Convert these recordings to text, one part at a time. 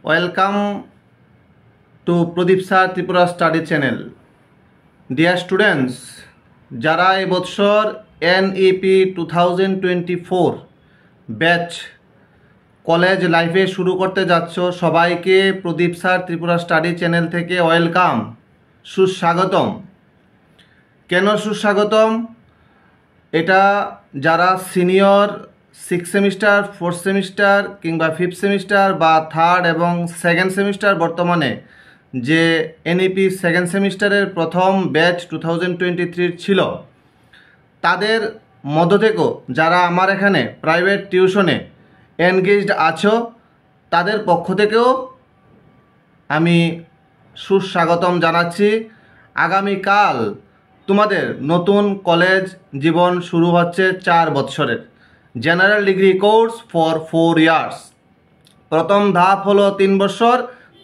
Welcome to Pradeep Sir Tripura Study Channel. Dear students, যারা এবছর NEP 2024 batch college লাইফে শুরু করতে যাচ্ছ সবাইকে প্রদীপ স্যার ত্রিপুরা স্টাডি চ্যানেল থেকে ওয়েলকাম, সুস্বাগতম। কেন সুস্বাগতম? এটা যারা সিনিয়র 6 সেমিস্টার, 4th সেমিস্টার কিংবা 5th সেমিস্টার বা 3rd এবং 2nd সেমিস্টার বর্তমানে যে NEP 2nd সেমিস্টারের প্রথম ব্যাচ 2023 ছিল, তাদের মধ্য থেকেও যারা আমার এখানে প্রাইভেট টিউশনে এনগেজড আছো, তাদের পক্ষ থেকেও আমি সুস্বাগতম জানাচ্ছি। আগামীকাল তোমাদের নতুন কলেজ জীবন শুরু হচ্ছে 4 বছরের general degree course for 4 years. প্রথম ধাপ হলো 3 বছর,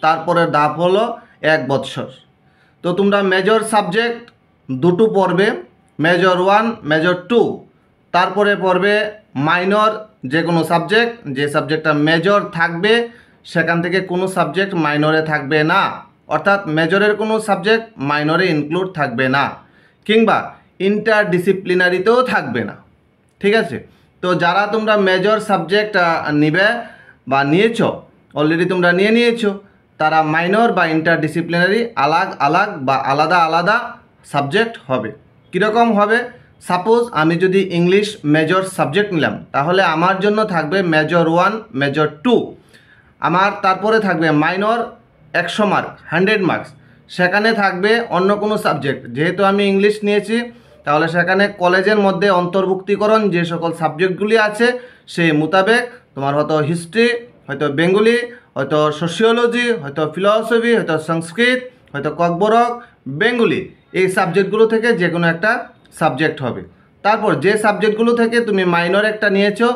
তারপরে ধাপ হলো 1 বছর। তো তোমরা মেজর সাবজেক্ট দুটো পড়বে, মেজর 1, মেজর 2। তারপরে পড়বে মাইনর যে কোনো সাবজেক্ট, যে সাবজেক্টটা মেজর থাকবে সেখান থেকে কোনো সাবজেক্ট মাইনরে থাকবে না, অর্থাৎ মেজরের কোনো সাবজেক্ট মাইনরে ইনক্লুড থাকবে না, কিংবা ইন্টারডিসিপ্লিনারিতেও থাকবে না। ঠিক আছে? তো যারা তোমরা মেজর সাবজেক্ট নিবে বা নিয়েছো, অলরেডি তোমরা নিয়েছো, তারা মাইনর বা ইন্টারডিসিপ্লিনারি আলাদা বা আলাদা সাবজেক্ট হবে। কীরকম হবে? সাপোজ আমি যদি ইংলিশ মেজর সাবজেক্ট নিলাম, তাহলে আমার জন্য থাকবে মেজর 1, মেজর 2। আমার তারপরে থাকবে মাইনর 100 মার্ক, 100 মার্কস। সেখানে থাকবে অন্য কোনো সাবজেক্ট। যেহেতু আমি ইংলিশ নিয়েছি, তাহলে সেখানে কলেজের মধ্যে অন্তর্ভুক্তিকরণ যে সকল সাবজেক্টগুলি আছে সেই মোতাবেক তোমার হয়তো হিস্ট্রি, হয়তো বেঙ্গলি, হয়তো সোশিওলজি, হয়তো ফিলসফি, হয়তো সংস্কৃত, হয়তো ককবরক, বেঙ্গলি, এই সাবজেক্টগুলো থেকে যে কোনো একটা সাবজেক্ট হবে। তারপর যে সাবজেক্টগুলো থেকে তুমি মাইনর একটা নিয়েছো,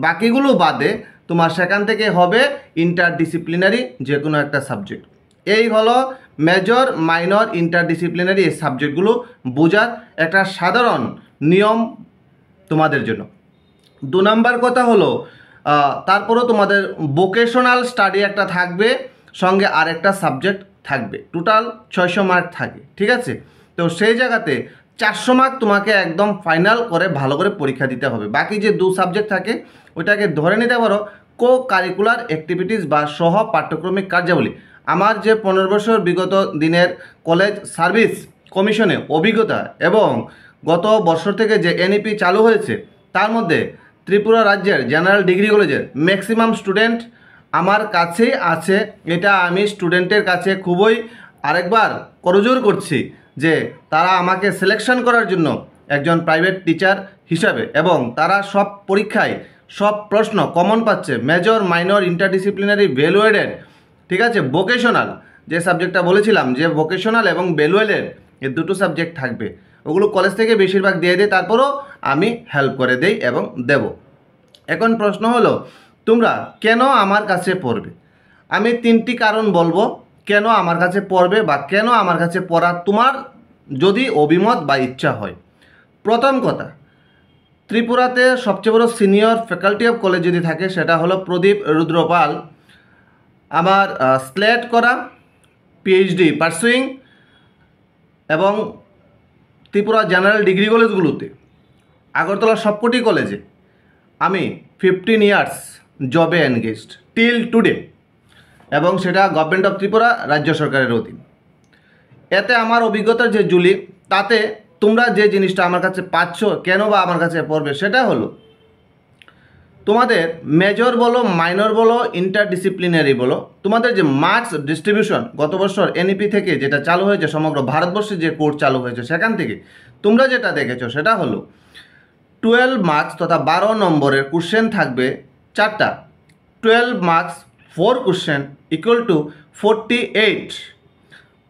বাকিগুলো বাদে তোমার সেখান থেকে হবে ইন্টারডিসিপ্লিনারি যে কোনো একটা সাবজেক্ট। এই হলো মেজর, মাইনর, ইন্টারডিসিপ্লিনারি এই সাবজেক্টগুলো বোঝার একটা সাধারণ নিয়ম তোমাদের জন্য। 2 নাম্বার কথা হলো, তারপরও তোমাদের ভোকেশনাল স্টাডি একটা থাকবে, সঙ্গে আরেকটা সাবজেক্ট থাকবে। টোটাল 600 মার্ক থাকে। ঠিক আছে? তো সেই জায়গাতে 400 মার্ক তোমাকে একদম ফাইনাল করে ভালো করে পরীক্ষা দিতে হবে। বাকি যে 2 সাবজেক্ট থাকে ওইটাকে ধরে নিতে পারো কো কারিকুলার অ্যাক্টিভিটিস বা সহ পাঠ্যক্রমিক কার্যাবলী। আমার যে 15 বছর বিগত দিনের কলেজ সার্ভিস কমিশনে অভিজ্ঞতা এবং গত বছর থেকে যে NEP চালু হয়েছে, তার মধ্যে ত্রিপুরা রাজ্যের জেনারেল ডিগ্রি কলেজের ম্যাক্সিমাম স্টুডেন্ট আমার কাছেই আছে। এটা আমি স্টুডেন্টের কাছে খুবই আরেকবার করজোর করছি যে তারা আমাকে সিলেকশন করার জন্য একজন প্রাইভেট টিচার হিসাবে, এবং তারা সব পরীক্ষায় সব প্রশ্ন কমন পাচ্ছে। মেজর, মাইনর, ইন্টারডিসিপ্লিনারি, ভ্যালুয়েডেড, ঠিক আছে, ভোকেশনাল যে সাবজেক্টটা বলেছিলাম, যে ভোকেশনাল এবং ভ্যালুয়েডেড এই দুটো সাবজেক্ট থাকবে। ওগুলো কলেজ থেকে বেশিরভাগ দিয়ে দেয়, তারপরও আমি হেল্প করে দেই এবং দেব। এখন প্রশ্ন হলো, তোমরা কেন আমার কাছে পড়বে? আমি 3টি কারণ বলবো কেন আমার কাছে পড়বে বা কেন আমার কাছে পড়া তোমার যদি অভিমত বা ইচ্ছা হয়। প্রথম কথা, ত্রিপুরাতে সবচেয়ে বড় সিনিয়র ফ্যাকাল্টি অফ কলেজ যদি থাকে সেটা হলো প্রদীপ রুদ্রপাল। আমার স্লেট করা, PhD পারসুইং, এবং ত্রিপুরা জেনারেল ডিগ্রি কলেজগুলোতে, আগরতলা সবকটি কলেজে আমি 15 ইয়ার্স জবে এনগেজড টিল টুডে, এবং সেটা গভর্নমেন্ট অফ ত্রিপুরা, রাজ্য সরকারের অধীন। এতে আমার অভিজ্ঞতার যে জুলি, তাতে তোমরা যে জিনিসটা আমার কাছে পাচ্ছ, কেন বা আমার কাছে পড়বে, সেটা হলো তোমাদের মেজর বলো, মাইনর বলো, ইন্টারডিসিপ্লিনারি বলো, তোমাদের যে মার্কস ডিস্ট্রিবিউশন গত বছর NEP থেকে যেটা চালু হয়েছে, সমগ্র ভারতবর্ষে যে কোর্স চালু হয়েছে, সেখান থেকে তোমরা যেটা দেখেছো সেটা হলো 12 মার্কস তথা 12 নম্বরের কোশ্চেন থাকবে 4টা। 12 মার্কস 4 কোশ্চেন ইকুয়াল টু 48।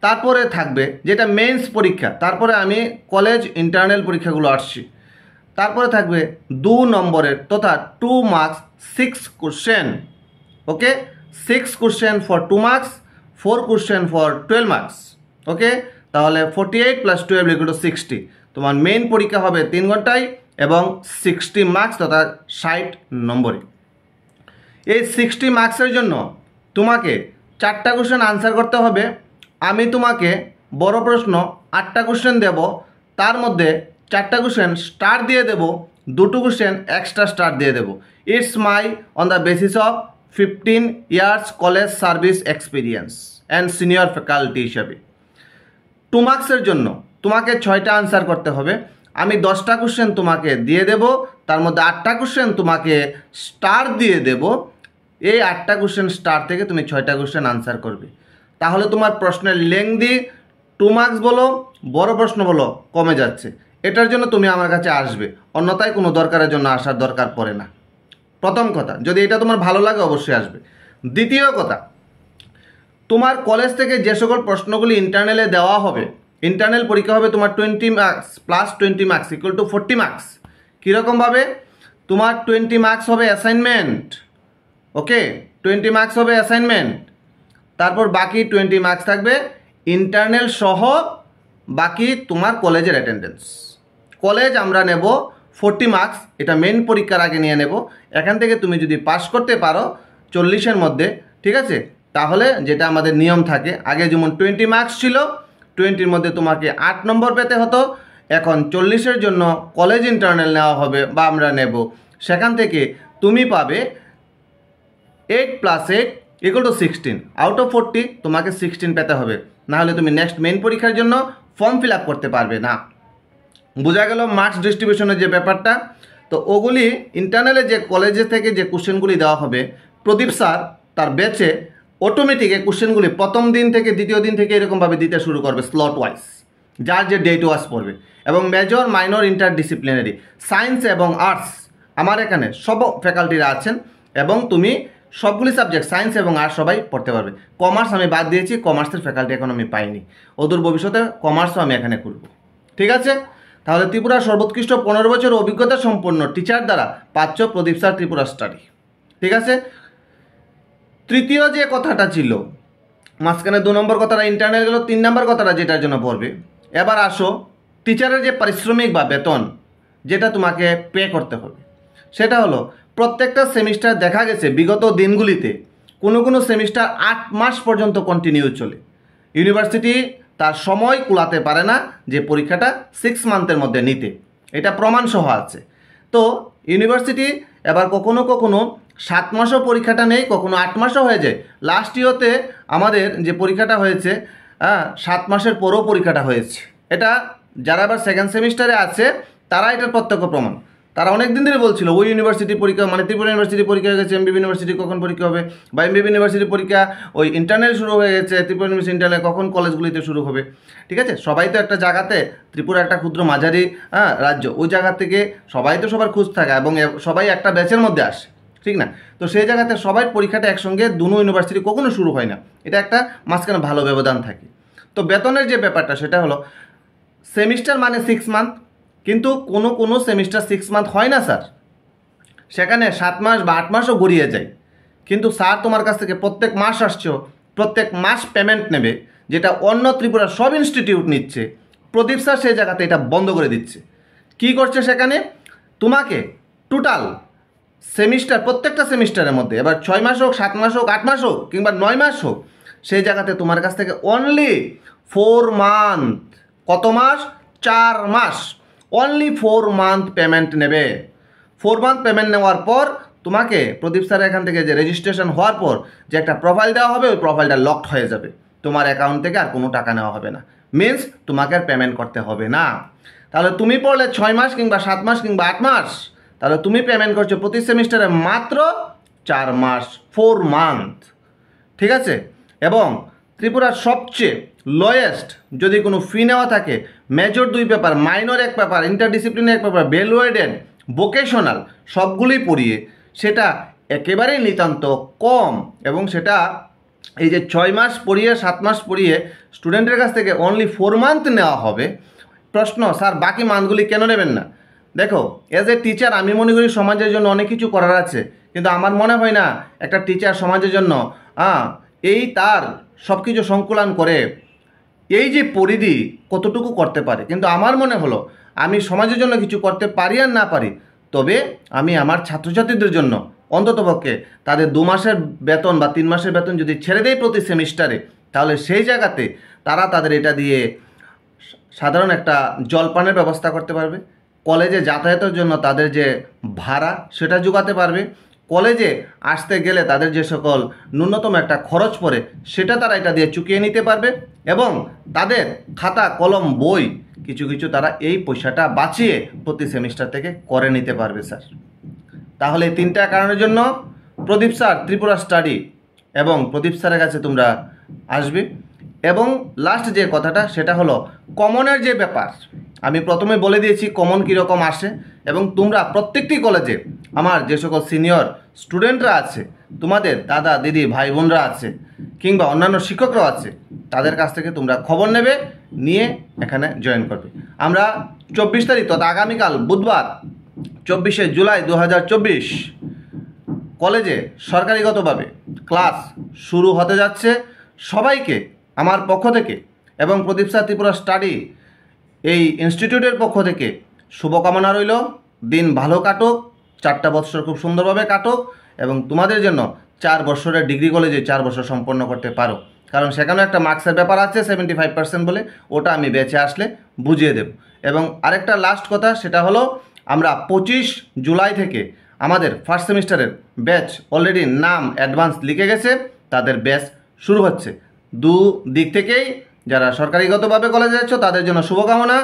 তারপরে থাকবে যেটা মেন্স পরীক্ষা, তারপরে আমি কলেজ ইন্টারনাল পরীক্ষাগুলো আসছি। তারপরে থাকবে 2 নম্বরের তথা 2 marks 6 question. Okay, 6 question for 2 marks, 4 question for 12 marks. Okay, তাহলে 48 + 12 = 60। তোমার মেইন পরীক্ষা হবে 3 ঘন্টায় এবং 60 মার্কস তথা 60 নম্বরে। এই 60 মার্কসের জন্য তোমাকে 4টা কোশ্চেন আনসার করতে হবে। আমি তোমাকে বড় প্রশ্ন 8টা কোশ্চেন দেব, তার মধ্যে 4টা কোশ্চেন স্টার দিয়ে দেব, 2টো কোশ্চেন এক্সট্রা স্টার দিয়ে দেব। It's my on the basis of 15 years college service experience and senior faculty হিসাবে। 2 মার্কসের জন্য তোমাকে 6টা আনসার করতে হবে। আমি 10টা কোশ্চেন তোমাকে দিয়ে দেব, তার মধ্যে 8টা কোশ্চেন তোমাকে স্টার দিয়ে দেব। এই 8টা কোশ্চেন স্টার থেকে তুমি 6টা কোশ্চেন আনসার করবে। তাহলে তোমার প্রশ্নের লেংদি 2 মার্কস বলো, বড় প্রশ্ন বলো, কমে যাচ্ছে। এটার জন্য তুমি আমার কাছে আসবে, অন্যথায় কোনো দরকারের জন্য আসার দরকার পড়ে না। প্রথম কথা, যদি এটা তোমার ভালো লাগে অবশ্যই আসবে। দ্বিতীয় কথা, তোমার কলেজ থেকে যে সকল প্রশ্নগুলি ইন্টারনালে দেওয়া হবে, ইন্টারনাল পরীক্ষা হবে তোমার 20 marks plus 20 marks equal to 40 marks. কীরকমভাবে? তোমার 20 মার্কস হবে অ্যাসাইনমেন্ট, ওকে, 20 মার্কস হবে অ্যাসাইনমেন্ট, তারপর বাকি 20 মার্কস থাকবে ইন্টারনাল সহ বাকি তোমার কলেজের অ্যাটেন্ডেন্স। কলেজ আমরা নেব 40 মার্কস, এটা মেন পরীক্ষার আগে নিয়ে নেব। এখান থেকে তুমি যদি পাস করতে পারো 40-এর মধ্যে, ঠিক আছে, তাহলে যেটা আমাদের নিয়ম থাকে, আগে যেমন 20 মার্কস ছিল, 20-র মধ্যে তোমাকে 8 নম্বর পেতে হতো, এখন 40-এর জন্য কলেজ ইন্টারনাল নেওয়া হবে বা আমরা নেব, সেখান থেকে তুমি পাবে 8 + 8 = 16। আউট অফ 40 তোমাকে 16 পেতে হবে, নাহলে তুমি নেক্সট মেইন পরীক্ষার জন্য ফর্ম ফিল আপ করতে পারবে না। বোঝা গেল মার্কস ডিস্ট্রিবিউশনের যে ব্যাপারটা। তো ওগুলি ইন্টারনালে যে কলেজে থেকে যে কোশ্চেনগুলি দেওয়া হবে, প্রদীপ স্যার তার ব্যাচে অটোমেটিক এই কোশ্চেনগুলি প্রথম দিন থেকে দ্বিতীয় দিন থেকে এরকমভাবে দিতে শুরু করবে স্লট ওয়াইজ, যার যে ডেট ওয়াইজ পড়বে। এবং মেজর, মাইনর, ইন্টারডিসিপ্লিনারি, সায়েন্স এবং আর্টস আমার এখানে সব ফ্যাকাল্টিরা আছেন, এবং তুমি সবগুলি সাবজেক্ট সায়েন্স এবং আর্টস সবাই পড়তে পারবে। কমার্স আমি বাদ দিয়েছি, কমার্সের ফ্যাকাল্টি এখন আমি পাইনি, অদূর ভবিষ্যতে কমার্সও আমি এখানে করব। ঠিক আছে, তাহলে ত্রিপুরার সর্বোৎকৃষ্ট 15 বছর অভিজ্ঞতা সম্পন্ন টিচার দ্বারা পাচ্ছ প্রদীপ স্যার ত্রিপুরা স্টাডি। ঠিক আছে, তৃতীয় যে কথাটা ছিল, মাঝখানে 2 নম্বর কথাটা ইন্টারনাল গেল, 3 নম্বর কথাটা যেটার জন্য পড়বে। এবার আসো টিচারের যে পারিশ্রমিক বা বেতন যেটা তোমাকে পে করতে হবে, সেটা হলো প্রত্যেকটা সেমিস্টার দেখা গেছে বিগত দিনগুলিতে কোনো কোনো সেমিস্টার 8 মাস পর্যন্ত কন্টিনিউ চলে। ইউনিভার্সিটি তার সময় কুলাতে পারে না যে পরীক্ষাটা 6 মান্থের মধ্যে নিতে, এটা প্রমাণসহ আছে। তো ইউনিভার্সিটি এবার কখনো কখনো 7 মাসও পরীক্ষাটা নেই, কখনো 8 মাসও হয়ে যায়। লাস্ট ইয়ারতে আমাদের যে পরীক্ষাটা হয়েছে 7 মাসের পরেও পরীক্ষাটা হয়েছে। এটা যারা আবার সেকেন্ড সেমিস্টারে আছে তারা এটার প্রত্যক্ষ প্রমাণ। তারা অনেক দিন ধরে বলছিল ওই ইউনিভার্সিটির পরীক্ষা, মানে ত্রিপুরা ইউনিভার্সিটির পরীক্ষা হয়ে গেছে, এমবিবি ইউনিভার্সিটি কখন পরীক্ষা হবে, বা এমবিবি ইউনিভার্সিটির পরীক্ষা ওই ইন্টারনাল শুরু হয়ে গেছে, ত্রিপুরা ইউনিভার্সিটি ইন্টারনাল কখন কলেজগুলিতে শুরু হবে। ঠিক আছে, সবাই তো একটা জায়গাতে, ত্রিপুরা একটা ক্ষুদ্র মাঝারি রাজ্য, ওই জায়গা থেকে সবাই তো সবার খোঁজ থাকে এবং সবাই একটা ব্যাচের মধ্যে আসে, ঠিক না? তো সেই জায়গাতে সবাই পরীক্ষাটা একসঙ্গে দুনো ইউনিভার্সিটি কখনো শুরু হয় না, এটা একটা মাঝখানে ভালো ব্যবধান থাকে। তো বেতনের যে ব্যাপারটা সেটা হলো সেমিস্টার মানে 6 মান্থ, কিন্তু কোনো কোনো সেমিস্টার 6 মান্থ হয় না স্যার, সেখানে 7 মাস বা 8 মাসও গড়িয়ে যায়। কিন্তু স্যার তোমার কাছ থেকে প্রত্যেক মাস আসছো, প্রত্যেক মাস পেমেন্ট নেবে, যেটা অন্য ত্রিপুরার সব ইনস্টিটিউট নিচ্ছে। প্রদীপ স্যার সেই জায়গাতে এটা বন্ধ করে দিচ্ছে। কি করছে সেখানে? তোমাকে টোটাল সেমিস্টার, প্রত্যেকটা সেমিস্টারের মধ্যে, এবার 6 মাস হোক, 7 মাস হোক, 8 মাস হোক, কিংবা 9 মাস হোক, সেই জায়গাতে তোমার কাছ থেকে অনলি 4 মান্থ, কত মাস? 4 মাস, অনলি 4 মান্থ পেমেন্ট নেবে। 4 মান্থ পেমেন্ট নেওয়ার পর তোমাকে প্রদীপ স্যারের এখান থেকে যে রেজিস্ট্রেশন হওয়ার পর যে একটা প্রোফাইল দেওয়া হবে, ওই প্রোফাইলটা লকড হয়ে যাবে, তোমার অ্যাকাউন্ট থেকে আর কোনো টাকা নেওয়া হবে না, মিনস তোমাকে আর পেমেন্ট করতে হবে না। তাহলে তুমি পড়লে 6 মাস কিংবা 7 মাস কিংবা 8 মাস, তাহলে তুমি পেমেন্ট করছো প্রতি সেমিস্টারে মাত্র 4 মাস, 4 মান্থ। ঠিক আছে, এবং ত্রিপুরার সবচেয়ে লোয়েস্ট যদি কোনো ফি নেওয়া থাকে, major 2 paper, minor 1 paper, interdisciplinary 1 paper, value aided, vocational সবগুলোই পড়িয়ে সেটা একেবারেই নিতান্ত কম, এবং সেটা এই যে 6 মাস পড়িয়ে 7 মাস পড়িয়ে স্টুডেন্টের কাছ থেকে অনলি 4 মান্থ নেওয়া হবে। প্রশ্ন, স্যার বাকি মান্থগুলি কেন নেবেন না? দেখো, এজ এ টিচার আমি মনে করি সমাজের জন্য অনেক কিছু করার আছে, কিন্তু আমার মনে হয় না একটা টিচার সমাজের জন্য এই তার সব কিছু সংকুলন করে এই যে পরিধি কতটুকু করতে পারে। কিন্তু আমার মনে হলো আমি সমাজের জন্য কিছু করতে পারি আর না পারি, তবে আমি আমার ছাত্রছাত্রীদের জন্য অন্ততপক্ষে তাদের 2 মাসের বেতন বা 3 মাসের বেতন যদি ছেড়ে দেয় প্রতি সেমিস্টারে, তাহলে সেই জায়গাতে তারা তাদের এটা দিয়ে সাধারণ একটা জলপানের ব্যবস্থা করতে পারবে, কলেজে যাতায়াতের জন্য তাদের যে ভাড়া সেটা জোগাতে পারবে, কলেজে আসতে গেলে তাদের যে সকল ন্যূনতম একটা খরচ পড়ে সেটা তারা এটা দিয়ে চুকিয়ে নিতে পারবে, এবং তাদের খাতা কলম বই কিছু কিছু তারা এই পয়সাটা বাঁচিয়ে প্রতি সেমিস্টার থেকে করে নিতে পারবে স্যার। তাহলে 3টা কারণের জন্য প্রদীপ স্যার ত্রিপুরা স্টাডি এবং প্রদীপ স্যারের কাছে তোমরা আসবে। এবং লাস্ট যে কথাটা সেটা হলো কমনের যে ব্যাপার, আমি প্রথমে বলে দিয়েছি কমন কীরকম আসে, এবং তোমরা প্রত্যেকটি কলেজে আমার যে সকল সিনিয়র স্টুডেন্টরা আছে, তোমাদের দাদা দিদি ভাই বোনরা আছে, কিংবা অন্যান্য শিক্ষকরাও আছে, তাদের কাছ থেকে তোমরা খবর নেবে, নিয়ে এখানে জয়েন করবে। আমরা 24 তারিখ তথা আগামীকাল বুধবার 24শে জুলাই 2024 কলেজে সরকারিগতভাবে ক্লাস শুরু হতে যাচ্ছে। সবাইকে আমার পক্ষ থেকে এবং প্রদীপ স্যার ত্রিপুরা স্টাডি এই ইনস্টিটিউটের পক্ষ থেকে শুভকামনা রইল। দিন ভালো কাটুক, 4টা বৎসর খুব সুন্দরভাবে কাটুক, এবং তোমাদের জন্য 4 বছরের ডিগ্রি কলেজে 4 বছর সম্পন্ন করতে পারো। কারণ সেখানে একটা মার্কসের ব্যাপার আছে 75% বলে, ওটা আমি বেঁচে আসলে বুঝিয়ে দেব। এবং আরেকটা লাস্ট কথা, সেটা হলো আমরা 25 জুলাই থেকে আমাদের ফার্স্ট সেমিস্টারের ব্যাচ অলরেডি নাম অ্যাডভান্স লিখে গেছে, তাদের ব্যাচ শুরু হচ্ছে। দিক থেকেই যারা সরকারিগতভাবে কলেজে যাচ্ছ তাদের জন্য শুভকামনা,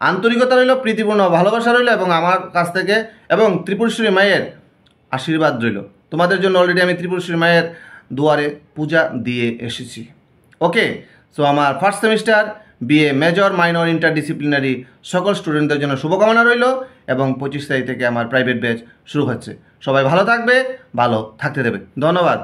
আন্তরিকতা রইল, প্রীতিপূর্ণ ভালোবাসা রইল, এবং আমার কাছ থেকে এবং ত্রিপুরেশ্বরী মায়ের আশীর্বাদ রইল। তোমাদের জন্য অলরেডি আমি ত্রিপুরেশ্বরী মায়ের দুয়ারে পূজা দিয়ে এসেছি। ওকে, সো আমার first semester BA major minor interdisciplinary সকল স্টুডেন্টদের জন্য শুভকামনা রইল, এবং 25 তারিখ থেকে আমার প্রাইভেট ব্যাচ শুরু হচ্ছে। সবাই ভালো থাকবে, ভালো থাকতে দেবে। ধন্যবাদ।